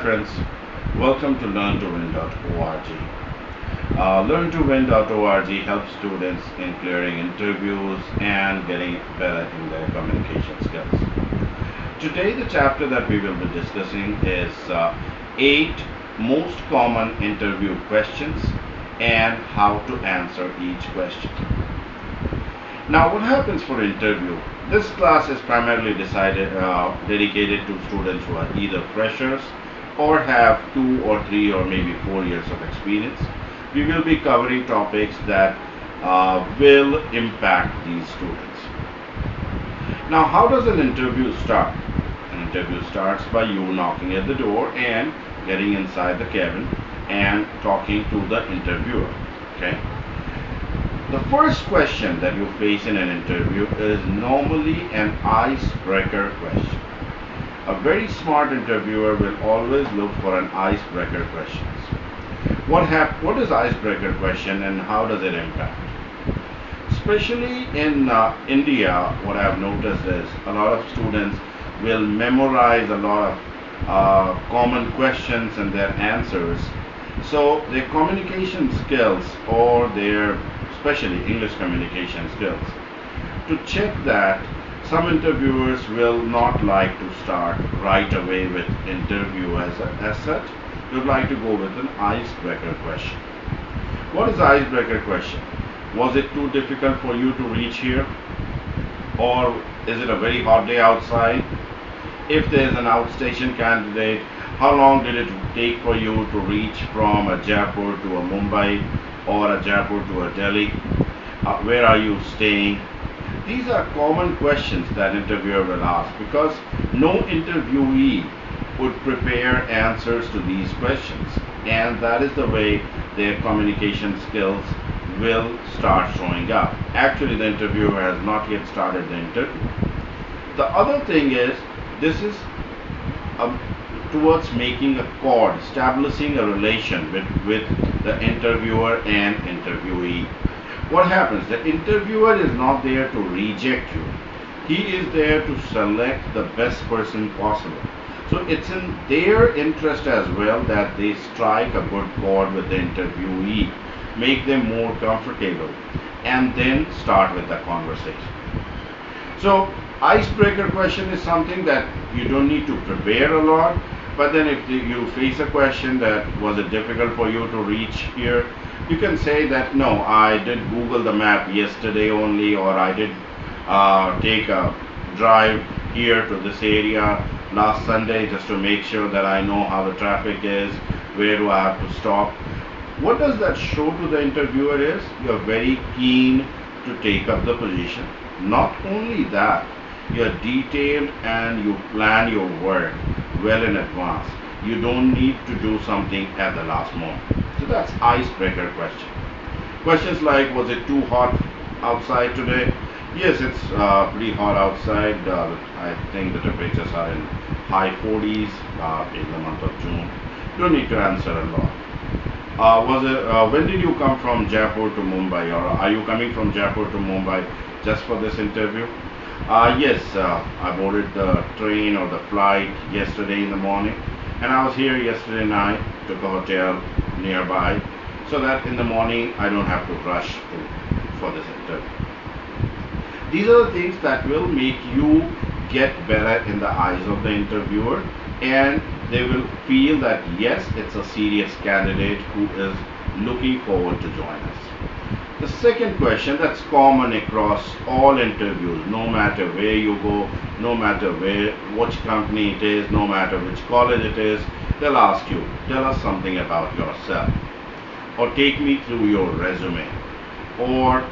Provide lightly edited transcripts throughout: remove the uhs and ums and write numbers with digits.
friends, welcome to LearnToWin.org. LearnToWin.org helps students in clearing interviews and getting better in their communication skills. Today the chapter that we will be discussing is 8 most common interview questions and how to answer each question. Now what happens for interview? This class is primarily dedicated to students who are either freshers or have 2 or 3 or maybe 4 years of experience. We will be covering topics that will impact these students. Now how does an interview start? An interview starts by you knocking at the door and getting inside the cabin and talking to the interviewer. Okay. The first question that you face in an interview is normally an icebreaker question. A very smart interviewer will always look for an icebreaker questions. What is icebreaker question and how does it impact? Especially in India, what I have noticed is a lot of students will memorize a lot of common questions and their answers. So their communication skills or their especially English communication skills. To check that, some interviewers will not like to start right away with interview as such. They would like to go with an icebreaker question. What is the icebreaker question? Was it too difficult for you to reach here? Or is it a very hot day outside? If there is an outstation candidate, how long did it take for you to reach from a Jaipur to a Mumbai or a Jaipur to a Delhi? Where are you staying? These are common questions that interviewer will ask because no interviewee would prepare answers to these questions, and that is the way their communication skills will start showing up. Actually, the interviewer has not yet started the interview. The other thing is, this is towards making a chord, establishing a relation with the interviewer and interviewee. What happens? The interviewer is not there to reject you. He is there to select the best person possible. So it's in their interest as well that they strike a good chord with the interviewee, make them more comfortable, and then start with the conversation. So icebreaker question is something that you don't need to prepare a lot. But then if you face a question that was it difficult for you to reach here, you can say that no, I did Google the map yesterday only, or I did take a drive here to this area last Sunday just to make sure that I know how the traffic is, where do I have to stop. What does that show to the interviewer is you're very keen to take up the position. Not only that, you're detailed and you plan your work well in advance. You don't need to do something at the last moment. So that's icebreaker question. Questions like, was it too hot outside today? Yes, it's pretty hot outside. I think the temperatures are in high 40s in the month of June. You don't need to answer a lot. When did you come from Jaipur to Mumbai, or are you coming from Jaipur to Mumbai just for this interview? Yes, I boarded the train or the flight yesterday in the morning, and I was here yesterday night, took a hotel nearby, so that in the morning I don't have to rush for this interview. These are the things that will make you get better in the eyes of the interviewer, and they will feel that yes, it's a serious candidate who is looking forward to join us. The second question that's common across all interviews, no matter where you go, no matter which company it is, no matter which college it is, they'll ask you, tell us something about yourself, or take me through your resume, or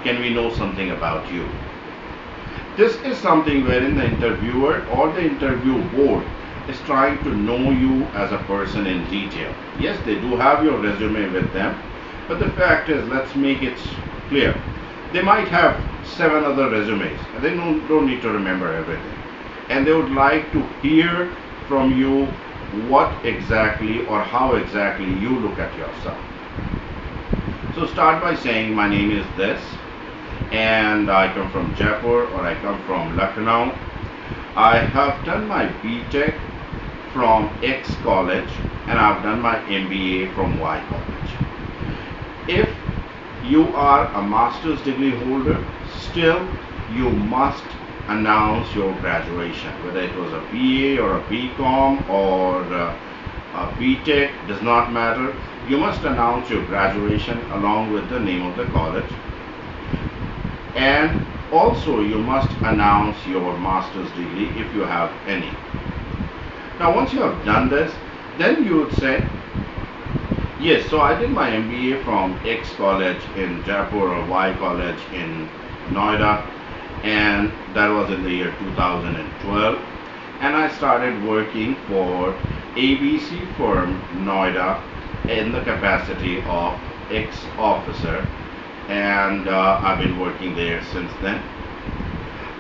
can we know something about you? This is something wherein the interviewer or the interview board is trying to know you as a person in detail. Yes, they do have your resume with them, but the fact is, let's make it clear. They might have 7 other resumes, and they don't need to remember everything. And they would like to hear from you what exactly or how exactly you look at yourself. So start by saying, my name is this, and I come from Jaipur, or I come from Lucknow. I have done my BTech from X college and I've done my MBA from Y college. If you are a master's degree holder, still you must announce your graduation, whether it was a BA or a BCom or a BTech, does not matter. You must announce your graduation along with the name of the college, and also you must announce your master's degree if you have any. Now once you have done this, then you would say, yes, so I did my MBA from X college in Jaipur or Y college in Noida, and that was in the year 2012. And I started working for ABC firm Noida in the capacity of X officer, and I've been working there since then.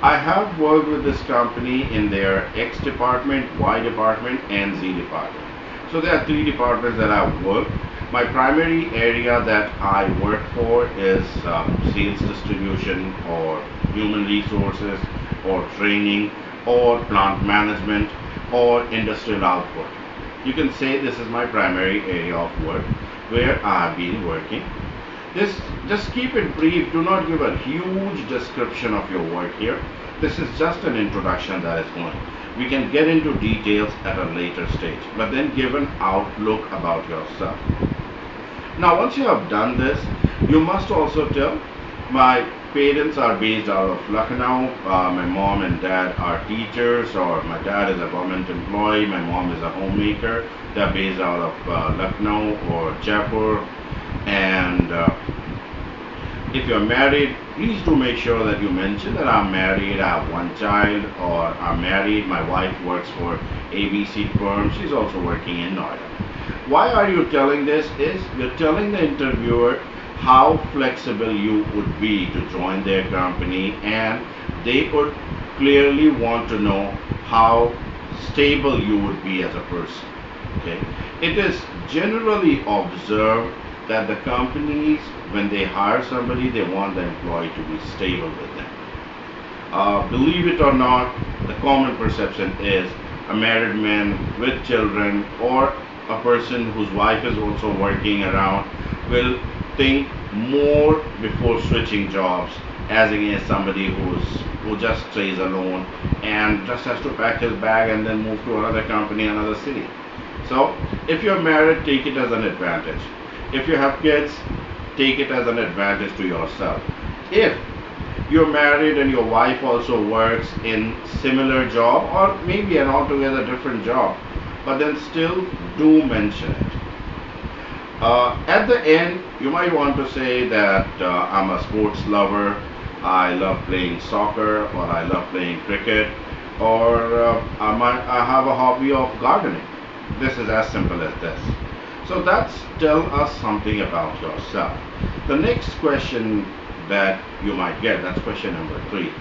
I have worked with this company in their X department, Y department, and Z department. So there are three departments that I've worked. My primary area that I work for is sales distribution or human resources or training or plant management or industrial output. You can say this is my primary area of work where I have been working. This, just keep it brief, do not give a huge description of your work here. This is just an introduction that is going. We can get into details at a later stage, but then give an outlook about yourself. Now once you have done this, you must also tell, my parents are based out of Lucknow, my mom and dad are teachers, or my dad is a government employee, my mom is a homemaker. They're based out of Lucknow or Jaipur, and if you're married, please do make sure that you mention that I'm married, I have one child, or I'm married, my wife works for ABC firm, she's also working in Noida. Why are you telling this? Is you're telling the interviewer how flexible you would be to join their company, and they would clearly want to know how stable you would be as a person. Okay? It is generally observed that the companies, when they hire somebody, they want the employee to be stable with them. Believe it or not, the common perception is a married man with children or a person whose wife is also working around will think more before switching jobs as against somebody who just stays alone and just has to pack his bag and then move to another company, another city. So if you're married, take it as an advantage. If you have kids, take it as an advantage to yourself. If you're married and your wife also works in similar job or maybe an altogether different job, but then still do mention it. At the end, you might want to say that I'm a sports lover, I love playing soccer, or I love playing cricket, or I have a hobby of gardening. This is as simple as this. So that's tell us something about yourself. The next question that you might get, that's question number 3.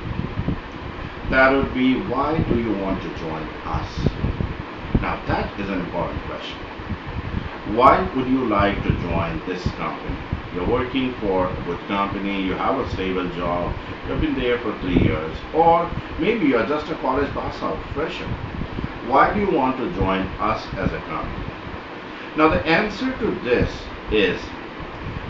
That would be, why do you want to join us? Now that is an important question. Why would you like to join this company? You're working for a good company, you have a stable job, you've been there for 3 years, or maybe you're just a college pass out fresher. Why do you want to join us as a company? Now the answer to this is,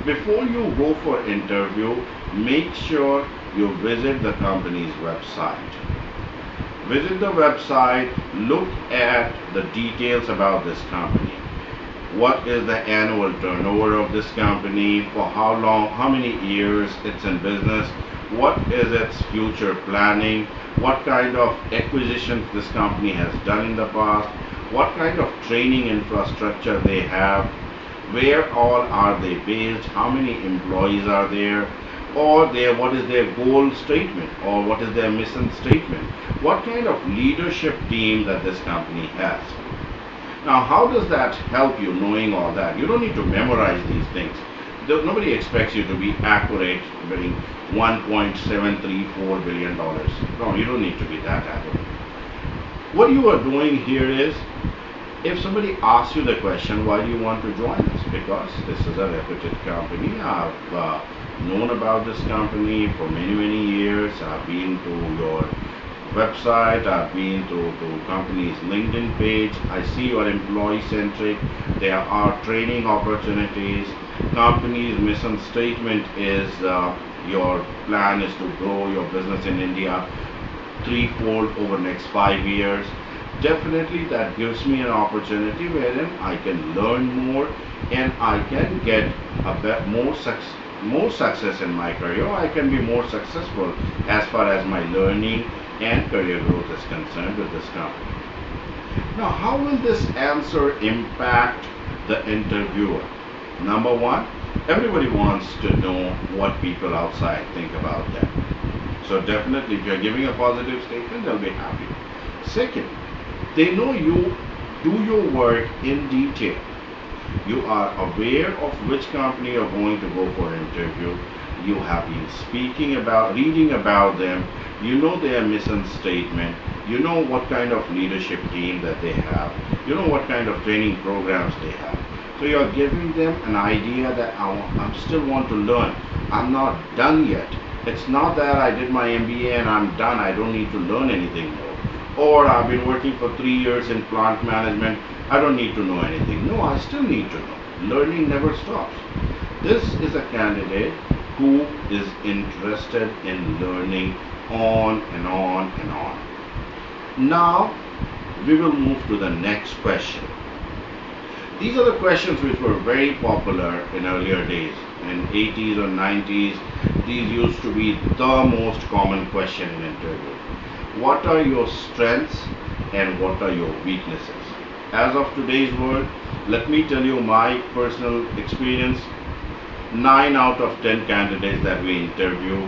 before you go for interview, make sure you visit the company's website. Visit the website, look at the details about this company. What is the annual turnover of this company, for how long, how many years it's in business, what is its future planning, what kind of acquisitions this company has done in the past, what kind of training infrastructure they have, where all are they based, how many employees are there, or what is their goal statement, or what is their mission statement, what kind of leadership team that this company has. Now how does that help you knowing all that? You don't need to memorize these things. Nobody expects you to be accurate winning $1.734 billion. No, you don't need to be that accurate. What you are doing here is, if somebody asks you the question, why do you want to join us? Because this is a reputed company. I've known about this company for many years. I've been to your website, I've been to company's LinkedIn page. I see you are employee centric. There are training opportunities. Company's mission statement is your plan is to grow your business in India threefold over next 5 years. Definitely that gives me an opportunity wherein I can learn more and I can get more success in my career. I can be more successful as far as my learning and career growth is concerned with this company. Now, how will this answer impact the interviewer? Number one, everybody wants to know what people outside think about them. So definitely, if you're giving a positive statement, they'll be happy. Second, they know you do your work in detail. You are aware of which company you're going to go for an interview. You have been reading about them. You know their mission statement. You know what kind of leadership team that they have. You know what kind of training programs they have. So you're giving them an idea that I still want to learn. I'm not done yet. It's not that I did my MBA and I'm done. I don't need to learn anything more. Or I've been working for 3 years in plant management. I don't need to know anything. No, I still need to know. Learning never stops. This is a candidate who is interested in learning on and on and on. Now, we will move to the next question. These are the questions which were very popular in earlier days. In 80s or 90s, these used to be the most common question in interview. What are your strengths and what are your weaknesses? As of today's world, let me tell you my personal experience. 9 out of 10 candidates that we interview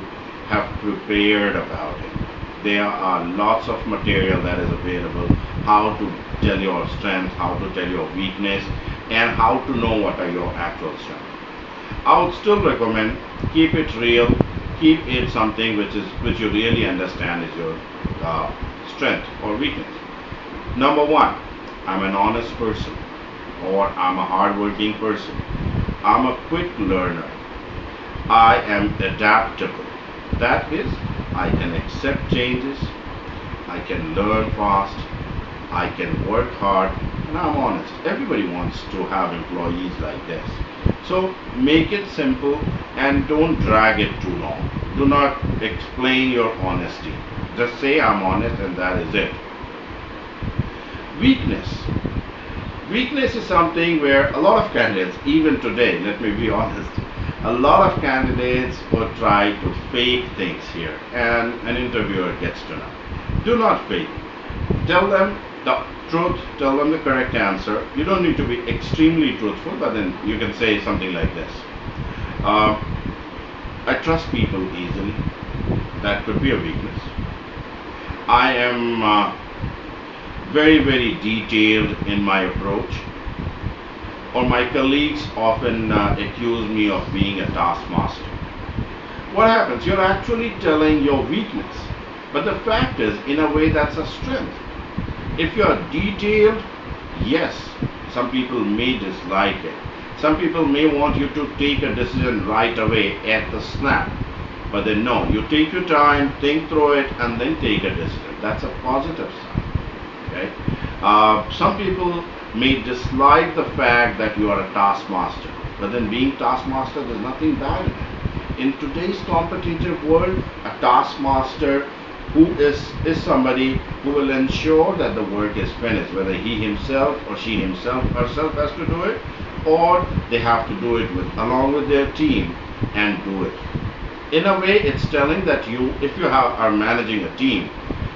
have prepared about it. There are lots of material that is available, how to tell your strengths, how to tell your weakness, and how to know what are your actual strengths. I would still recommend keep it real, keep it something which you really understand is your strength or weakness. Number one, I'm an honest person, or I'm a hardworking person. I'm a quick learner. I am adaptable. That is, I can accept changes, I can learn fast, I can work hard, and I'm honest. Everybody wants to have employees like this. So make it simple and don't drag it too long. Do not explain your honesty. Just say I'm honest and that is it. Weakness. Weakness is something where a lot of candidates, even today, let me be honest, a lot of candidates will try to fake things here and an interviewer gets to know. Do not fake. Tell them the truth, tell them the correct answer. You don't need to be extremely truthful, but then you can say something like this. I trust people easily. That could be a weakness. I am very detailed in my approach. Or my colleagues often accuse me of being a taskmaster. What happens? You're actually telling your weakness. But the fact is, in a way, that's a strength. If you're detailed, yes, some people may dislike it. Some people may want you to take a decision right away at the snap. But then no, you take your time, think through it, and then take a decision. That's a positive sign. Okay? Some people may dislike the fact that you are a taskmaster. But then being taskmaster, there's nothing bad in it. In today's competitive world, a taskmaster who is somebody who will ensure that the work is finished, whether he himself or she herself has to do it, or they have to do it along with their team and do it. In a way, it's telling that if you are managing a team,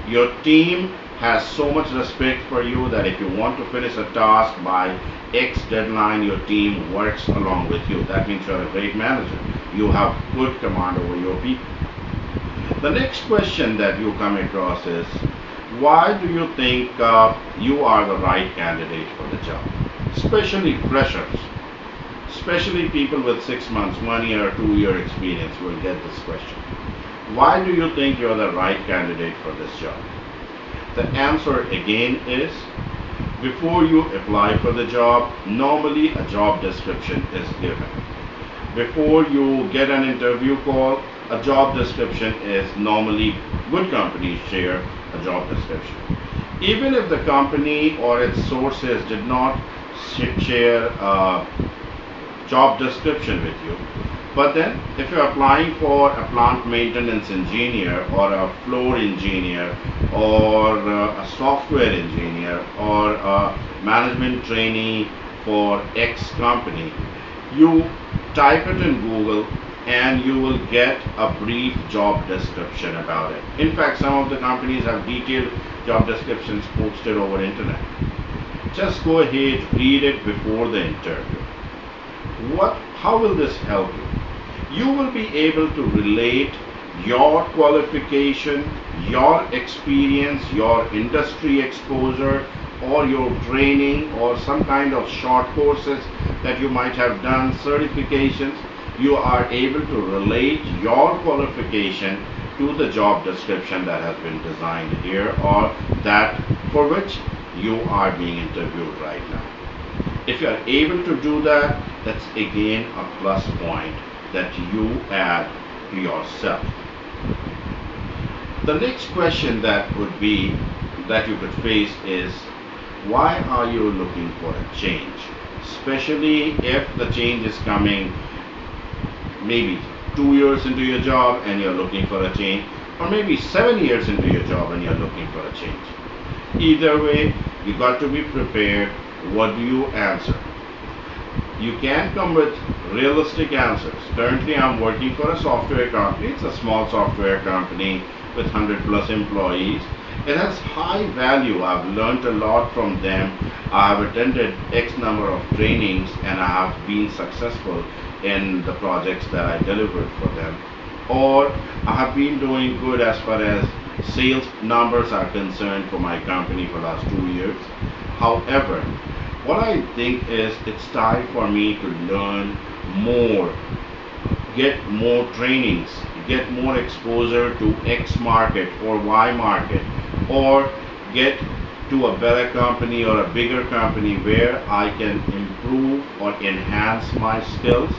your team has so much respect for you that if you want to finish a task by X deadline, your team works along with you. That means you're a great manager. You have good command over your people. The next question that you come across is, why do you think you are the right candidate for the job? Especially freshers. Especially people with 6 months, 1 year, 2 year experience will get this question. Why do you think you're the right candidate for this job? The answer again is, before you apply for the job, normally a job description is given. Before you get an interview call, a job description is normally good companies share a job description. Even if the company or its sources did not share a job description with you, but then if you're applying for a plant maintenance engineer or a floor engineer or a software engineer or a management trainee for X company, you type it in Google and you will get a brief job description about it. In fact, some of the companies have detailed job descriptions posted over internet. Just go ahead, read it before the interview. How will this help you? You will be able to relate your qualification, your experience, your industry exposure, or your training, or some kind of short courses that you might have done, certifications. You are able to relate your qualification to the job description that has been designed here, or that for which you are being interviewed right now. If you are able to do that, that's again a plus point that you add to yourself. The next question that you could face is, why are you looking for a change? Especially if the change is coming maybe 2 years into your job and you're looking for a change, or maybe 7 years into your job and you're looking for a change. Either way, you got to be prepared. What do you answer? You can come with realistic answers. Currently, I'm working for a software company. It's a small software company with 100+ employees. It has high value. I've learned a lot from them. I have attended X number of trainings and I have been successful in the projects that I delivered for them. Or I have been doing good as far as sales numbers are concerned for my company for the last 2 years. However, what I think is it's time for me to learn more, get more trainings, get more exposure to X market or Y market, or get to a better company or a bigger company where I can improve or enhance my skills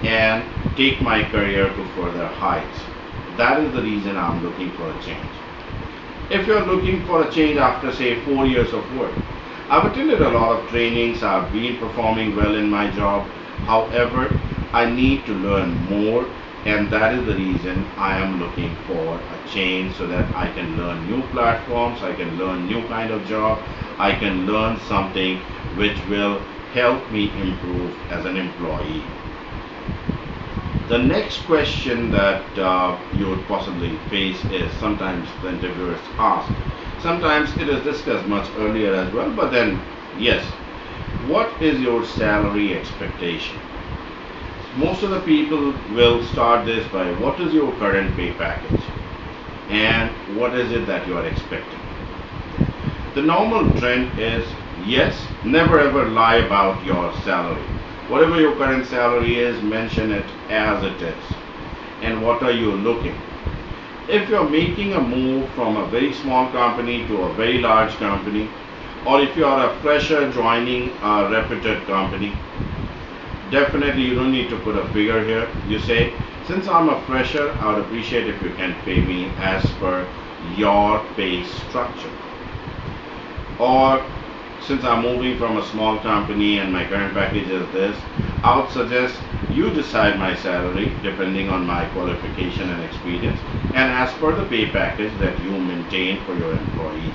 and take my career to further heights. That is the reason I'm looking for a change. If you're looking for a change after say 4 years of work, I've attended a lot of trainings, I've been performing well in my job. However, I need to learn more, and that is the reason I am looking for a change so that I can learn new platforms, I can learn new kind of job, I can learn something which will help me improve as an employee. The next question that you would possibly face is, sometimes the interviewers ask, sometimes it is discussed much earlier as well, but then yes, what is your salary expectation? Most of the people will start this by, what is your current pay package and what is it that you are expecting? The normal trend is, yes, never ever lie about your salary. Whatever your current salary is, mention it as it is. And what are you looking? If you're making a move from a very small company to a very large company, or if you are a fresher joining a reputed company, definitely you don't need to put a figure here. You say, since I'm a fresher, I would appreciate if you can pay me as per your pay structure. Or, since I'm moving from a small company and my current package is this, I would suggest you decide my salary depending on my qualification and experience and as per the pay package that you maintain for your employees.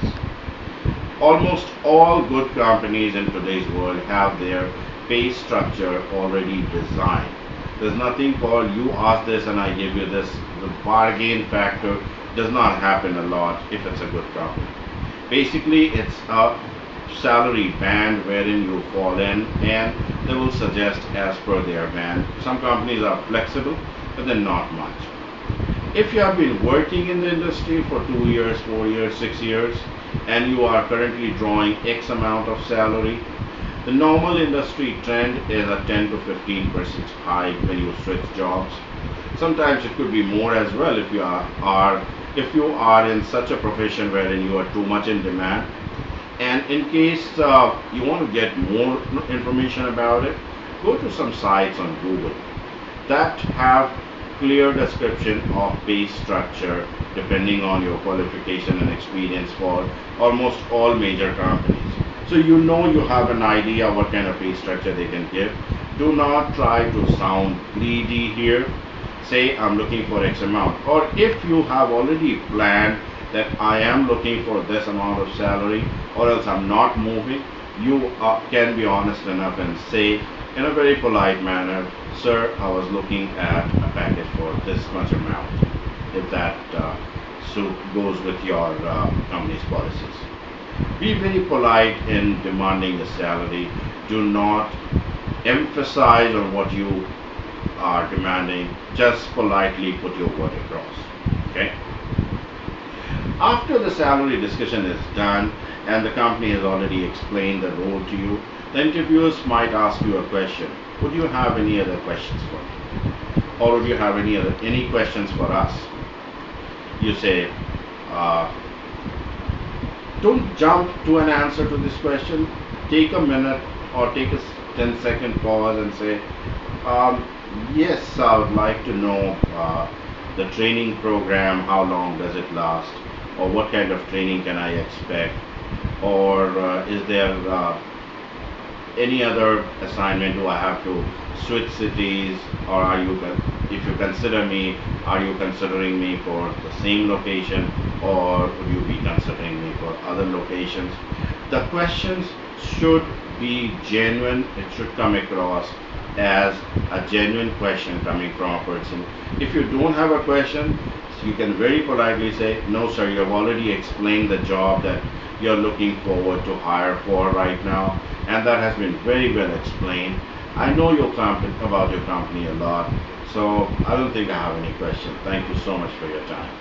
Almost all good companies in today's world have their pay structure already designed. There's nothing called you ask this and I give you this. The bargain factor does not happen a lot if it's a good company. Basically, it's a salary band wherein you fall in and they will suggest as per their band. Some companies are flexible, but then not much. If you have been working in the industry for 2 years, 4 years, 6 years, and you are currently drawing X amount of salary, the normal industry trend is a 10 to 15% hike when you switch jobs. Sometimes it could be more as well if you are in such a profession wherein you are too much in demand. And in case you want to get more information about it, go to some sites on Google that have clear description of pay structure depending on your qualification and experience for almost all major companies. So you know you have an idea what kind of pay structure they can give. Do not try to sound greedy here. Say I'm looking for X amount, or if you have already planned that I am looking for this amount of salary or else I'm not moving, you can be honest enough and say in a very polite manner, sir, I was looking at a package for this much amount, if that goes with your company's policies. Be very polite in demanding the salary. Do not emphasize on what you are demanding. Just politely put your word across. Okay? After the salary discussion is done and the company has already explained the role to you, the interviewers might ask you a question. Would you have any other questions for me? Or would you have any questions for us? You say, uh, don't jump to an answer to this question. Take a minute or take a 10-second pause and say, um, yes, I would like to know the training program, how long does it last, or what kind of training can I expect, or is there any other assignment? Do I have to switch cities, or if you consider me, are you considering me for the same location, or would you be considering me for other locations? The questions should be genuine. It should come across as a genuine question coming from a person. If you don't have a question, you can very politely say, no sir, you have already explained the job that you're looking forward to hire for right now, and that has been very well explained. I know about your company a lot, so I don't think I have any questions. Thank you so much for your time.